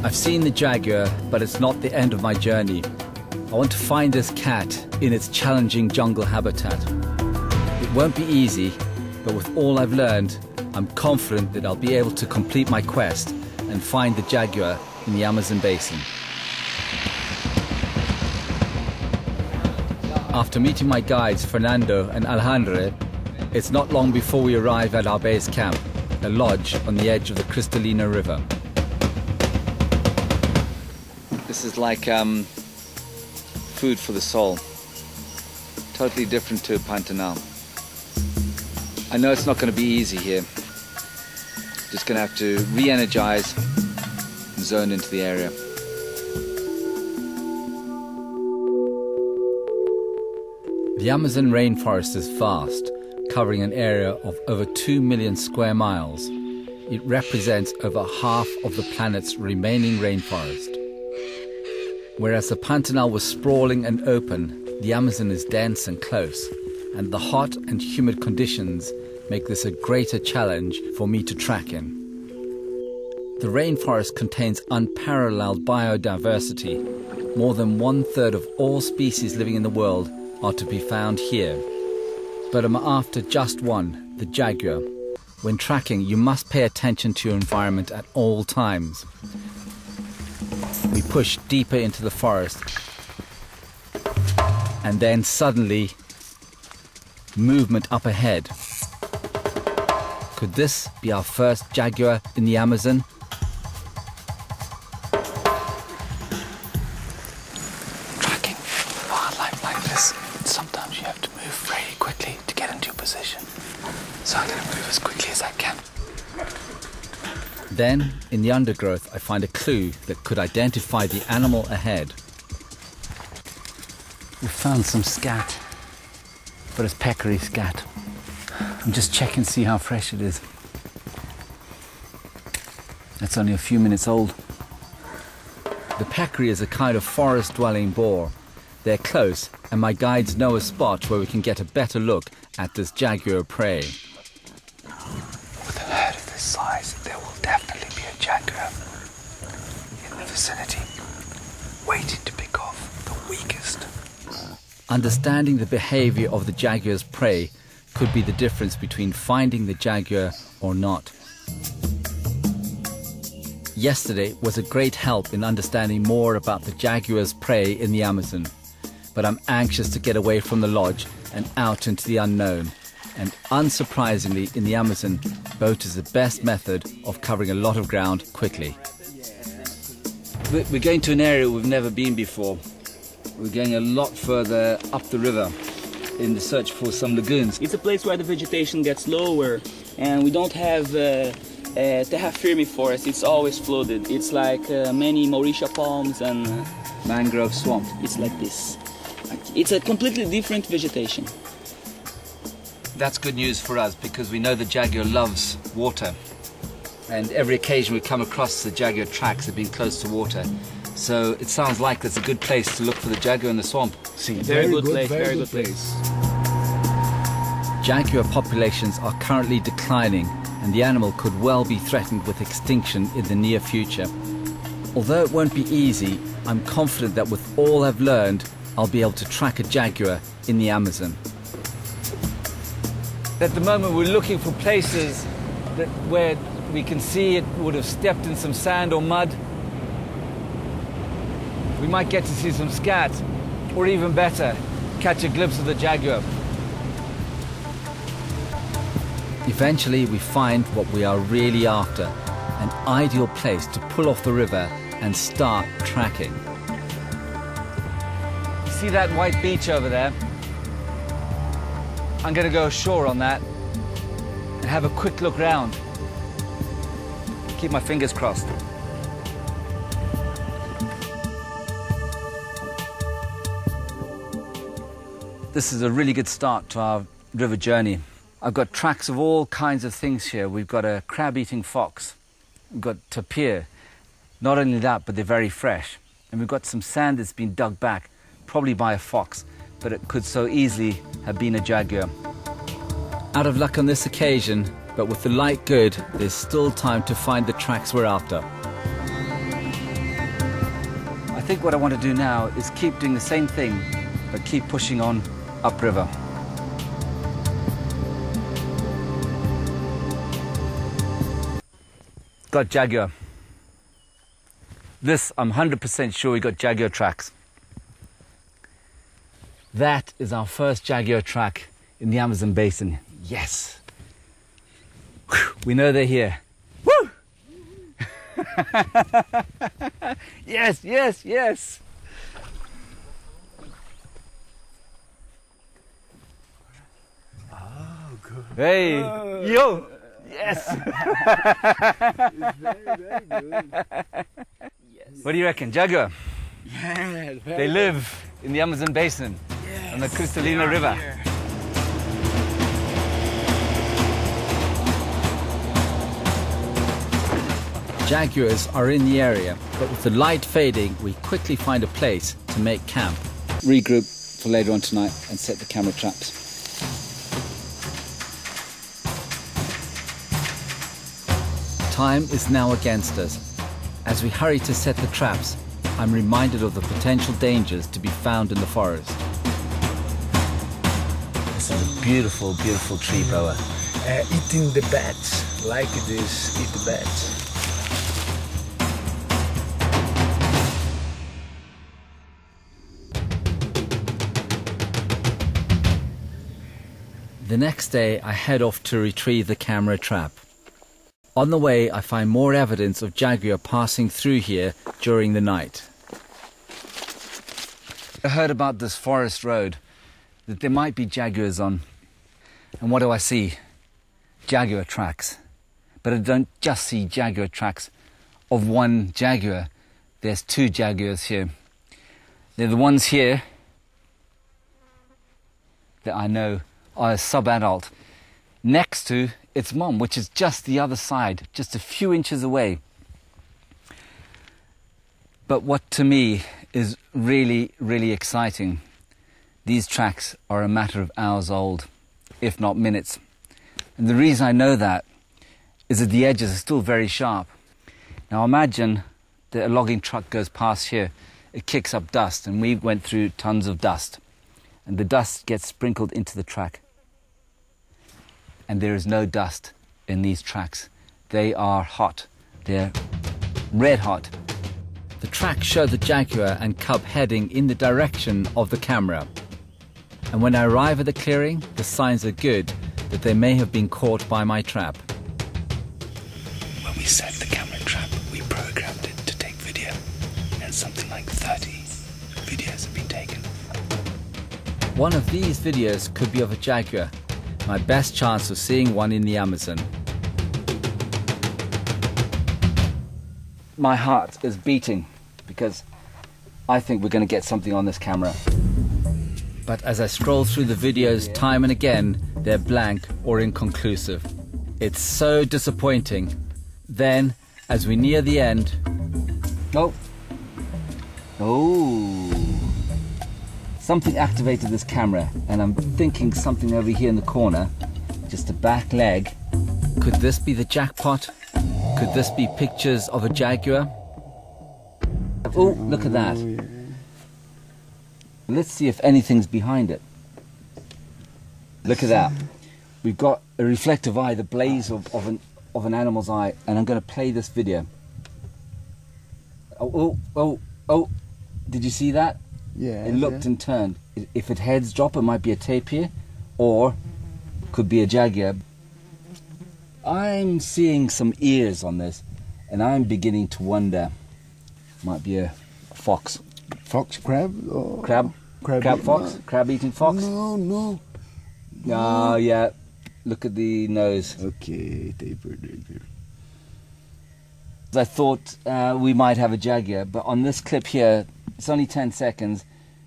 I've seen the jaguar, but it's not the end of my journey. I want to find this cat in its challenging jungle habitat. It won't be easy, but with all I've learned, I'm confident that I'll be able to complete my quest and find the jaguar in the Amazon basin. After meeting my guides Fernando and Alejandro, it's not long before we arrive at our base camp, a lodge on the edge of the Cristalina River. This is like food for the soul. Totally different to Pantanal. I know it's not going to be easy here. Just going to have to re-energize and zone into the area. The Amazon rainforest is vast, covering an area of over 2 million square miles. It represents over half of the planet's remaining rainforest. Whereas the Pantanal was sprawling and open, the Amazon is dense and close, and the hot and humid conditions make this a greater challenge for me to track in. The rainforest contains unparalleled biodiversity. More than 1/3 of all species living in the world are to be found here. But I'm after just one, the jaguar. When tracking, you must pay attention to your environment at all times. We push deeper into the forest, and then suddenly, movement up ahead. Could this be our first jaguar in the Amazon? Tracking wildlife like this, sometimes you have to move very quickly to get into your position. So I'm going to move as quickly as I can. Then, in the undergrowth, I find a clue that could identify the animal ahead. We found some scat, but it's peccary scat. I'm just checking to see how fresh it is. It's only a few minutes old. The peccary is a kind of forest-dwelling boar. They're close, and my guides know a spot where we can get a better look at this jaguar prey. With a herd of this size, there will definitely be a jaguar in the vicinity, waiting to pick off the weakest. Understanding the behavior of the jaguar's prey could be the difference between finding the jaguar or not. Yesterday was a great help in understanding more about the jaguar's prey in the Amazon, but I'm anxious to get away from the lodge and out into the unknown. And unsurprisingly, in the Amazon, boat is the best method of covering a lot of ground quickly. We're going to an area we've never been before. We're going a lot further up the river in the search for some lagoons. It's a place where the vegetation gets lower and we don't have terra firme forest. It's always flooded. It's like many Mauritia palms and Mangrove swamp. It's like this. It's a completely different vegetation. That's good news for us because we know the jaguar loves water. And every occasion we come across the jaguar tracks have been close to water. So it sounds like that's a good place to look for the jaguar in the swamp. Very good place. Jaguar populations are currently declining and the animal could well be threatened with extinction in the near future. Although it won't be easy, I'm confident that with all I've learned, I'll be able to track a jaguar in the Amazon. At the moment we're looking for places where we can see it would have stepped in some sand or mud. We might get to see some scat, or even better, catch a glimpse of the jaguar. Eventually we find what we are really after, an ideal place to pull off the river and start tracking. See that white beach over there? I'm going to go ashore on that and have a quick look round. Keep my fingers crossed. This is a really good start to our river journey. I've got tracks of all kinds of things here. We've got a crab-eating fox. We've got tapir. Not only that, but they're very fresh. And we've got some sand that's been dug back, probably by a fox, but it could so easily have been a jaguar. Out of luck on this occasion, but with the light good, there's still time to find the tracks we're after. think what I want to do now is keep doing the same thing, but keep pushing on upriver. Got jaguar. This, I'm 100% sure we got jaguar tracks. That is our first jaguar track in the Amazon basin. Yes. Whew, we know they're here. Woo! Yes, yes, yes. Oh, good. Hey, yo. Yes. It's very good. What do you reckon, jaguar? Yeah, They live in the Amazon basin, on the Cristalina River. Here. Jaguars are in the area, but with the light fading, we quickly find a place to make camp. Regroup for later on tonight and set the camera traps. Time is now against us. As we hurry to set the traps, I'm reminded of the potential dangers to be found in the forest. This is a beautiful, beautiful tree, Boa. Eating the bats, like this, eat the bats. The next day, I head off to retrieve the camera trap. On the way, I find more evidence of jaguar passing through here during the night. I heard about this forest road, that there might be jaguars on. And what do I see? Jaguar tracks. But I don't just see jaguar tracks of one jaguar. There's two jaguars here. They're the ones here that I know are a sub-adult, next to its mom, which is just the other side, just a few inches away. But what to me is really, really exciting, these tracks are a matter of hours old, if not minutes. And the reason I know that is that the edges are still very sharp. Now imagine that a logging truck goes past here, it kicks up dust, and we went through tons of dust. And the dust gets sprinkled into the track. And there is no dust in these tracks. They are hot. They're red hot. The tracks show the jaguar and cub heading in the direction of the camera. And when I arrive at the clearing, the signs are good that they may have been caught by my trap. When we set the camera trap, we programmed it to take video. And something like 30 videos have been taken. One of these videos could be of a jaguar, my best chance of seeing one in the Amazon. My heart is beating because I think we're going to get something on this camera. But as I scroll through the videos time and again, they're blank or inconclusive. It's so disappointing. Then, as we near the end... Oh. Oh. Something activated this camera, and I'm thinking something over here in the corner, just a back leg. Could this be the jackpot? Could this be pictures of a jaguar? Oh, look at that. Let's see if anything's behind it. Look at that. We've got a reflective eye, the blaze of an animal's eye, and I'm going to play this video. Oh, did you see that? Yeah. It looked and turned. If its heads drop, it might be a tapir, or could be a jaguar. I'm seeing some ears on this, and I'm beginning to wonder. Might be a fox. Fox crab? Or Crab fox? No. Crab-eating fox? No. Oh, yeah. Look at the nose. Okay, taper. I thought we might have a jaguar, but on this clip here, it's only 10 seconds.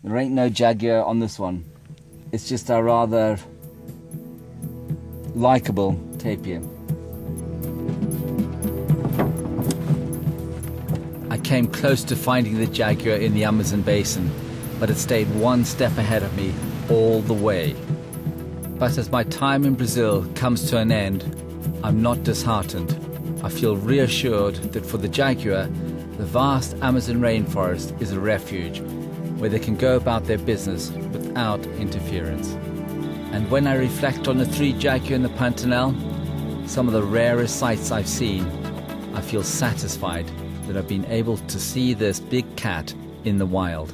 There ain't no jaguar on this one. It's just a rather likable tapir. I came close to finding the jaguar in the Amazon basin, but it stayed one step ahead of me all the way. But as my time in Brazil comes to an end, I'm not disheartened. I feel reassured that for the jaguar, The vast Amazon rainforest is a refuge where they can go about their business without interference. And when I reflect on the three jaguar in the Pantanal, some of the rarest sights I've seen, I feel satisfied that I've been able to see this big cat in the wild.